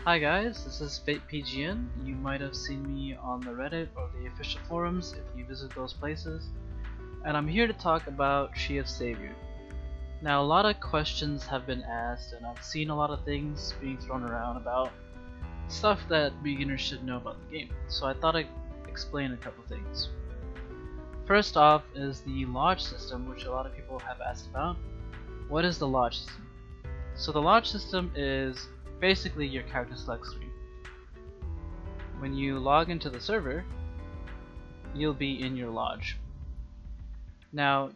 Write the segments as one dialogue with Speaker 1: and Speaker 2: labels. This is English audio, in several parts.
Speaker 1: Hi guys, this is FatePGN. You might have seen me on the Reddit or the official forums if you visit those places, and I'm here to talk about Tree of Savior. Now, a lot of questions have been asked, and I've seen a lot of things being thrown around about stuff that beginners should know about the game, so I thought I'd explain a couple things. First off is the lodge system, which a lot of people have asked about. What is the lodge system? So the lodge system is basically your character select screen. When you log into the server, you'll be in your lodge. Now,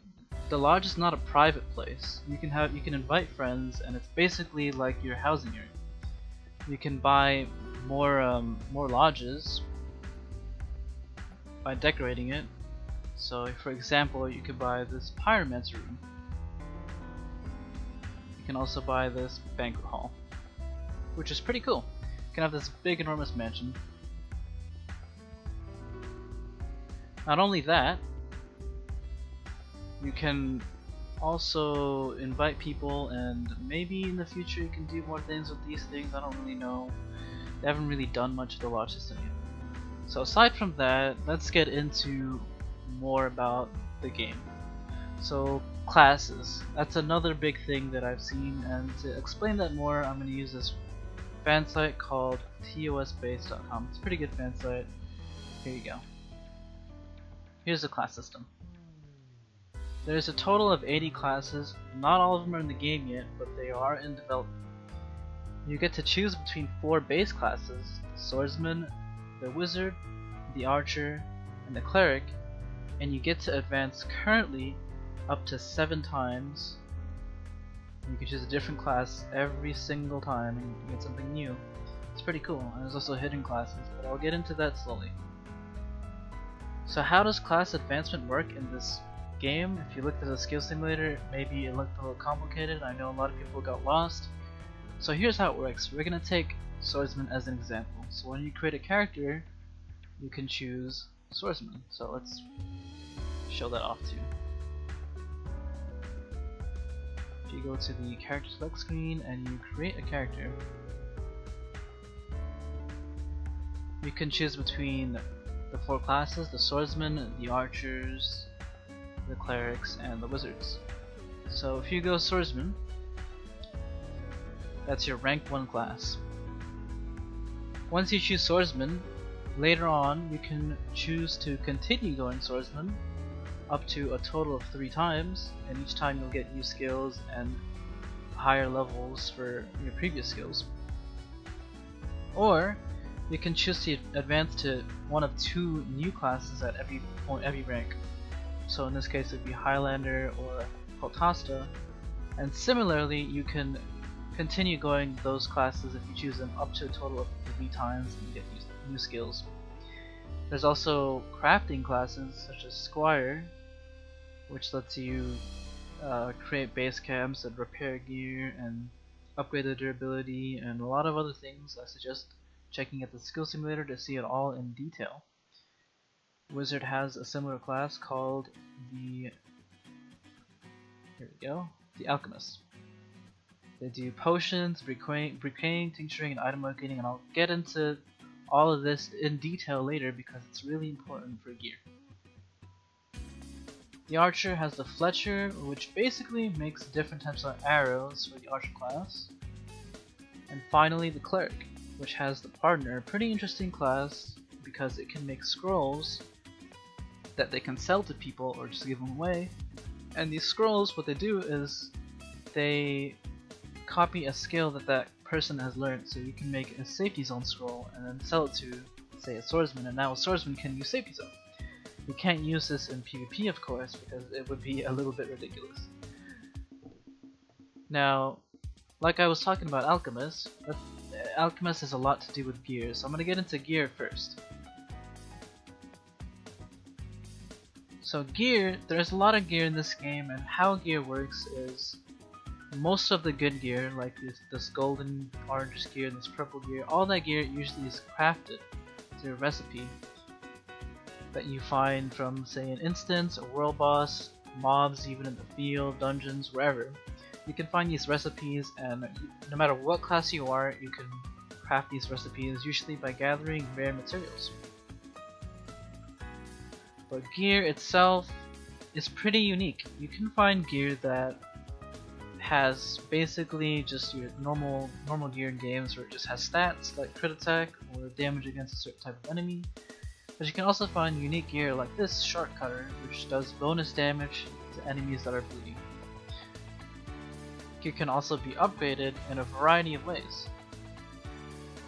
Speaker 1: the lodge is not a private place. You can invite friends, and it's basically like your housing area. You can buy more lodges by decorating it. So, for example, you could buy this pyromancer room. You can also buy this banquet hall, which is pretty cool. You can have this big, enormous mansion. Not only that, you can also invite people, and maybe in the future you can do more things with these things. I don't really know. They haven't really done much of the lodge system yet. So aside from that, let's get into more about the game. So classes. That's another big thing that I've seen, and to explain that more, I'm going to use this fan site called tosbase.com. It's a pretty good fan site. Here you go. Here's the class system. There's a total of 80 classes. Not all of them are in the game yet, but they are in development. You get to choose between 4 base classes: the swordsman, the wizard, the archer, and the cleric, and you get to advance currently up to 7 times. You can choose a different class every single time and you get something new. It's pretty cool, and there's also hidden classes, but I'll get into that slowly. So how does class advancement work in this game? If you looked at the skill simulator, maybe it looked a little complicated. I know a lot of people got lost. So here's how it works. We're going to take swordsman as an example. So when you create a character, you can choose swordsman. So let's show that off to you. If you go to the character select screen and you create a character, you can choose between the 4 classes: the swordsman, the archers, the clerics, and the wizards. So if you go swordsman, that's your rank 1 class. Once you choose swordsman, later on you can choose to continue going swordsman up to a total of 3 times, and each time you'll get new skills and higher levels for your previous skills. Or you can choose to advance to one of 2 new classes at every point, every rank. So in this case it would be Highlander or Hotasta, and similarly you can continue going those classes if you choose them up to a total of 3 times and you get new skills. There's also crafting classes such as Squire, which lets you create base camps and repair gear and upgrade the durability and a lot of other things. I suggest checking at the skill simulator to see it all in detail. Wizard has a similar class called the Alchemist. They do potions, bricaying, tincturing, and item locating, and I'll get into all of this in detail later because it's really important for gear. The archer has the Fletcher, which basically makes different types of arrows for the archer class. And finally the cleric, which has the partner, a pretty interesting class because it can make scrolls that they can sell to people or just give them away. And these scrolls, what they do is they copy a skill that person has learned. So you can make a safety zone scroll and then sell it to, say, a swordsman, and now a swordsman can use safety zone. You can't use this in PvP, of course, because it would be a little bit ridiculous. Now, like I was talking about Alchemist, Alchemist has a lot to do with gear, so I'm going to get into gear first. So gear, there's a lot of gear in this game, and how gear works is most of the good gear, like this golden orange gear and this purple gear, all that gear usually is crafted through a recipe that you find from, say, an instance, a world boss, mobs, even in the field, dungeons, wherever. You can find these recipes, and no matter what class you are, you can craft these recipes usually by gathering rare materials. But gear itself is pretty unique. You can find gear that has basically just your normal gear in games where it just has stats like crit attack or damage against a certain type of enemy. But you can also find unique gear like this Shark Cutter, which does bonus damage to enemies that are bleeding. Gear can also be upgraded in a variety of ways.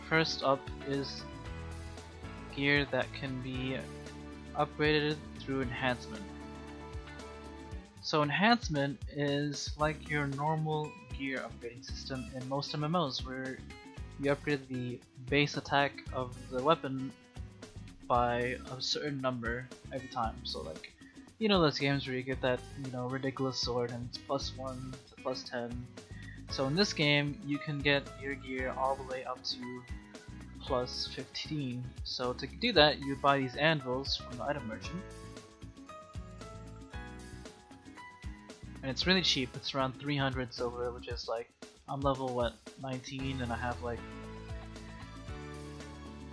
Speaker 1: First up is gear that can be upgraded through enhancement. So enhancement is like your normal gear upgrading system in most MMOs, where you upgrade the base attack of the weapon by a certain number every time. So like, you know those games where you get that, you know, ridiculous sword and it's +1 to +10. So in this game, you can get your gear all the way up to +15. So to do that, you buy these anvils from the item merchant. And it's really cheap. It's around 300 silver, which is like, I'm level what, 19, and I have like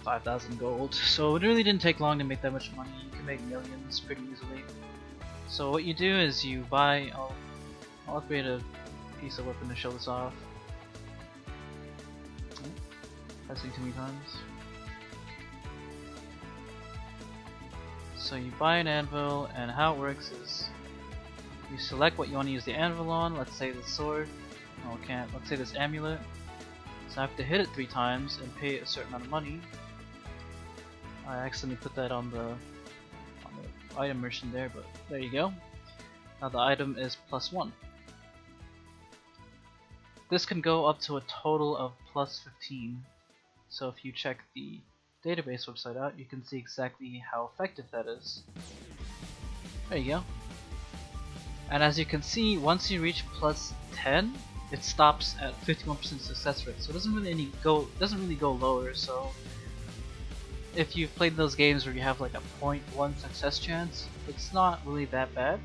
Speaker 1: 5,000 gold. So it really didn't take long to make that much money. You can make millions pretty easily. So what you do is you buy, I'll upgrade a piece of weapon to show this off. Pressing too many times. So you buy an anvil, and how it works is you select what you want to use the anvil on. Let's say this sword. No, I can't. Let's say this amulet. So I have to hit it 3 times and pay a certain amount of money. I accidentally put that on the item merchant there, but there you go. Now the item is +1. This can go up to a total of +15. So if you check the database website out, you can see exactly how effective that is. There you go. And as you can see, once you reach +10, it stops at 51% success rate. So it doesn't really go lower. So if you've played those games where you have like a 0.1 success chance, it's not really that bad.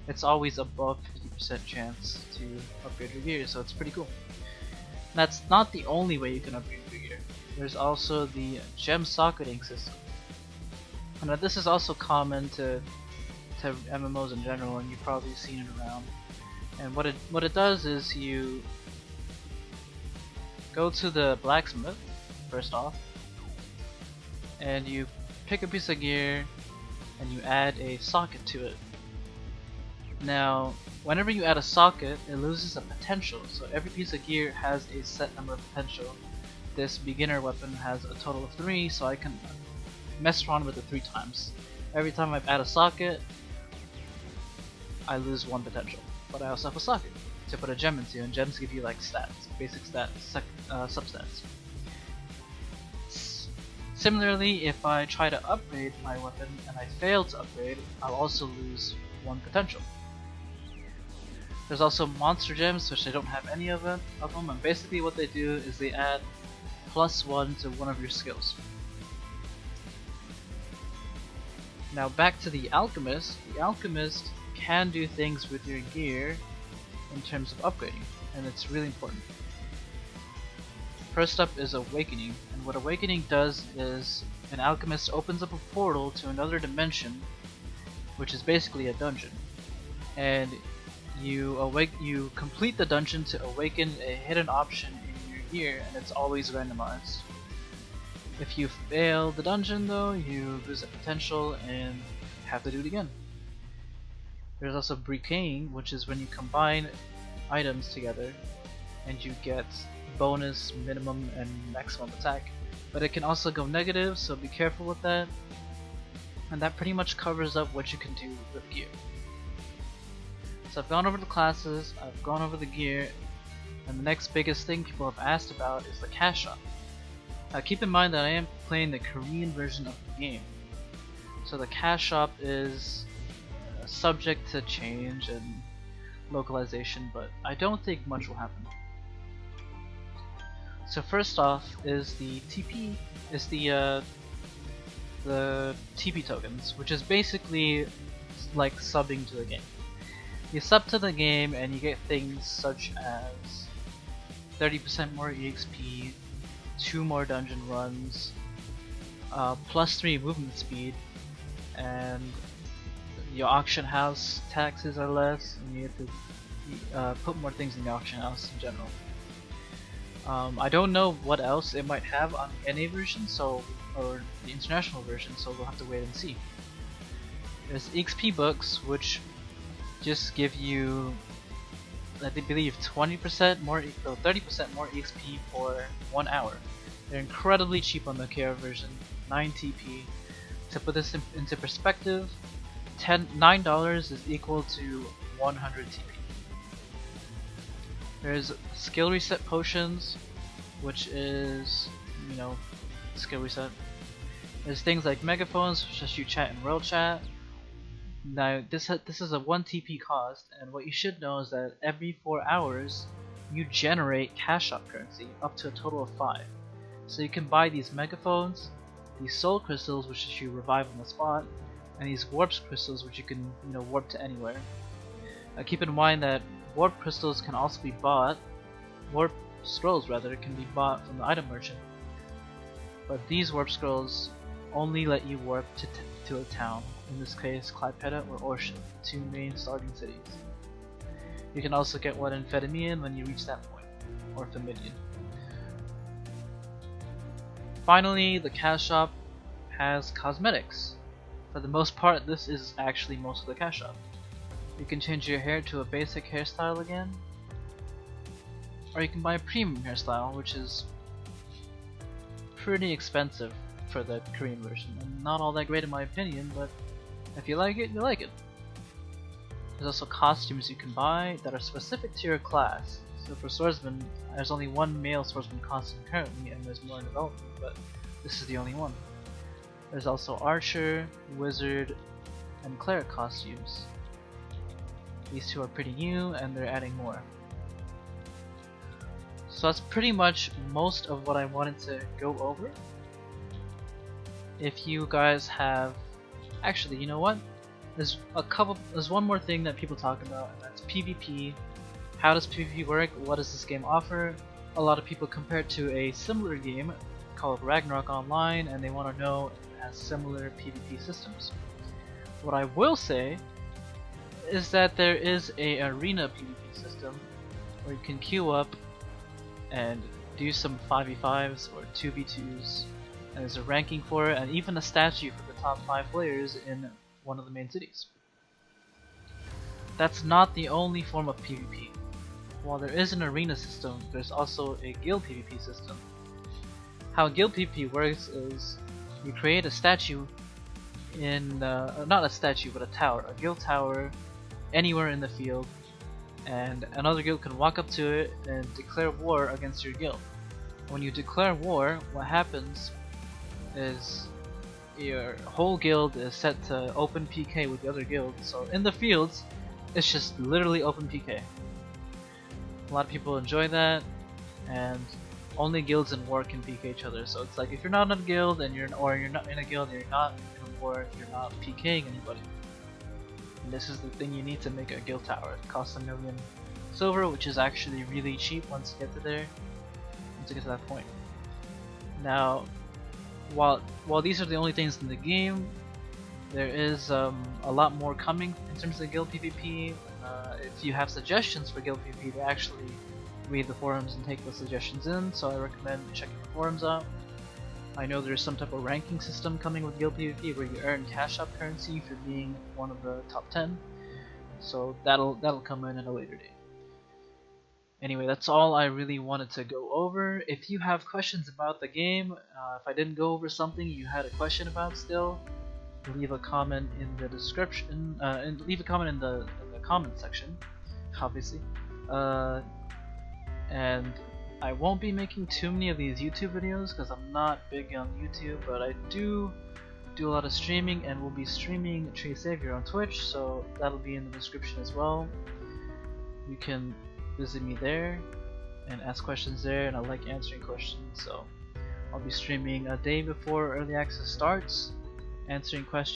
Speaker 1: It's always above 50% chance to upgrade your gear, so it's pretty cool. That's not the only way you can upgrade your gear. There's also the gem socketing system. And this is also common to MMOs in general, and you've probably seen it around. And what it does is you go to the blacksmith first off, and you pick a piece of gear and you add a socket to it. Now, whenever you add a socket, it loses a potential. So every piece of gear has a set number of potential. This beginner weapon has a total of 3, so I can mess around with it 3 times. Every time I add a socket, I lose 1 potential. But I also have a socket to put a gem into, and gems give you like stats, basic stats, substats. Similarly, if I try to upgrade my weapon and I fail to upgrade, I'll also lose 1 potential. There's also monster gems, which I don't have any of them, and basically what they do is they add +1 to one of your skills. Now back to the alchemist. The alchemist can do things with your gear in terms of upgrading, and it's really important. First up is Awakening, and what Awakening does is an alchemist opens up a portal to another dimension, which is basically a dungeon, and you complete the dungeon to awaken a hidden option in your gear, and it's always randomized. If you fail the dungeon though, you lose a potential and have to do it again. There's also Bricane, which is when you combine items together and you get bonus, minimum, and maximum attack. But it can also go negative, so be careful with that. And that pretty much covers up what you can do with gear. So I've gone over the classes, I've gone over the gear, and the next biggest thing people have asked about is the cash shop. Now keep in mind that I am playing the Korean version of the game. So the cash shop is subject to change and localization, but I don't think much will happen. So first off is the TP, the TP tokens, which is basically like subbing to the game. You sub to the game and you get things such as 30% more EXP, 2 more dungeon runs, plus 3 movement speed, and your auction house taxes are less, and you have to put more things in the auction house in general. I don't know what else it might have on the NA version, or the international version, so we'll have to wait and see. There's XP books, which just give you, I believe, 20% more, 30% more XP for 1 hour. They're incredibly cheap on the KR version, 9 TP. To put this into perspective, $9 is equal to 100 TP. There's skill reset potions, which is, skill reset. There's things like megaphones, which lets you chat in world chat. Now this is a 1 TP cost, and what you should know is that every 4 hours you generate cash shop currency up to a total of 5. So you can buy these megaphones, these soul crystals, which you revive on the spot, and these warp crystals, which you can warp to anywhere. Keep in mind that warp crystals can also be bought, warp scrolls rather, can be bought from the item merchant. But these warp scrolls only let you warp to a town, in this case Clypeda or Orsha, the 2 main starting cities. You can also get one in Fedimian when you reach that point, or Famidian. Finally, the cash shop has cosmetics. For the most part, this is actually most of the cash shop. You can change your hair to a basic hairstyle again, or you can buy a premium hairstyle, which is pretty expensive for the Korean version, and not all that great in my opinion, but if you like it, you like it. There's also costumes you can buy that are specific to your class. So for swordsman, there's only 1 male swordsman costume currently, and there's more in development, but this is the only one. There's also archer, wizard, and cleric costumes. These 2 are pretty new, and they're adding more. So that's pretty much most of what I wanted to go over. If you guys have, actually, you know what? There's one more thing that people talk about, and that's PvP. How does PvP work? What does this game offer? A lot of people compare it to a similar game called Ragnarok Online, and they want to know if it has similar PvP systems. What I will say is that there is a arena PvP system where you can queue up and do some 5v5s or 2v2s, and there's a ranking for it, and even a statue for the top 5 players in one of the main cities. That's not the only form of PvP. While there is an arena system, there's also a guild PvP system. How guild PvP works is you create a statue in, not a statue, but a tower, a guild tower, anywhere in the field, and another guild can walk up to it and declare war against your guild. When you declare war, what happens is your whole guild is set to open PK with the other guild, so in the fields, it's just literally open PK. A lot of people enjoy that, and only guilds in war can PK each other. So it's like if you're not in a guild and you're not in a guild and you're not in a war, you're not PKing anybody. And this is the thing you need to make a guild tower. It costs 1 million silver, which is actually really cheap once you get to there. Once you get to that point. Now, while these are the only things in the game, there is a lot more coming in terms of guild PvP. If you have suggestions for guild PvP, they actually read the forums and take the suggestions in, so I recommend checking the forums out. I know there's some type of ranking system coming with guild PvP where you earn cash shop currency for being one of the top 10, so that'll come in at a later date. Anyway, that's all I really wanted to go over. If you have questions about the game, if I didn't go over something you had a question about still, leave a comment in the description, and leave a comment in the comment section, obviously. And I won't be making too many of these YouTube videos because I'm not big on YouTube, but I do a lot of streaming, and we'll be streaming Tree Savior on Twitch, so that'll be in the description as well. You can visit me there and ask questions there, and I like answering questions, so I'll be streaming a day before early access starts, answering questions